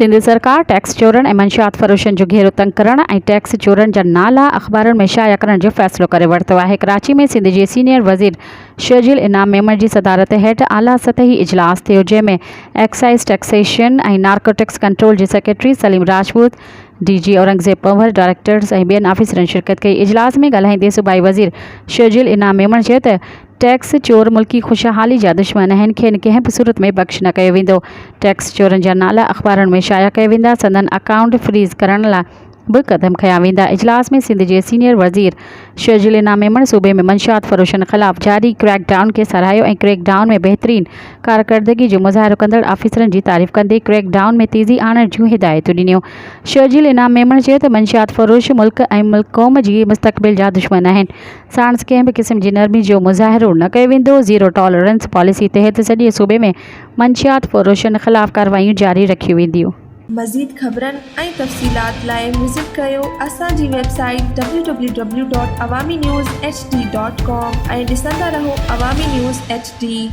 सिंध सरकार टैक्स चोरन ऐं मंशियात फ़रोशन जो घेरो तंग करण ऐं टैक्स चोरन जा नाला अख़बारनि में शाया करण जो फ़ैसिलो करे वरितो आहे। कराची में सिंध जे सीनियर वज़ीर शर्जील इनाम मेमण जी सदारत हेठि आला सतही इजलास थियो, जंहिंमें एक्साइज़ टैक्सेशन ऐं नार्कोटिक्स कंट्रोल जे secretary Salim Rajput, DG Aurangzeb Panwar, directors ऐं ॿियनि ऑफिसरनि शिरकत कई। इजलास में ॻाल्हाईंदे सूबाई वज़ीर शर्जील इनाम मेमण चयो त टैक्स चोर मुल्की खुशहाली जा दुश्मन आहिनि, खेनि कंहिं बि सूरत में बख़्श न कयो वेंदो। टैक्स चोरनि जा नाला अख़बारनि में शाया कया वेंदा, संदन अकाउंट फ्रीज़ करण लाइ बि क़दम खया वेंदा। इजलास में सिंध जे सीनियर वज़ीर शर्जील इनाम मेमण सूबे में मंशियात फ़रोशन ख़िलाफ़ जारी क्रैक डाउन खे सराहियो ऐं क्रैक डाउन में बहितरीन कारकर्दगी जो मुज़ाहिरो कंदड़ ऑफिसरनि जी तारीफ़ कंदे क्रैक डाउन में तेज़ी आणण जूं हिदायतूं ॾिनियूं। शर्जील इनाम मेमण चयो त मंशियात फ़रोश मुल्क ऐं क़ौम जी मुस्तक़बिल जा दुश्मन आहिनि। साणुसि कंहिं बि क़िस्म जी नरमी जो मुज़ाहिरो न कयो वेंदो। ज़ीरो टॉलरेंस पॉलिसी तहत सॼे सूबे में मंशियात फ़रोशनि ख़िलाफ़ कार्रवाइयूं जारी रखियूं वेंदियूं। मज़ीद ख़बरनि ऐं तफ़सीलात लाइ विज़िट कयो असांजी वेबसाइट www.awamiNewsHD.com ऐं ॾिसंदा रहो अवामी न्यूज़ HD।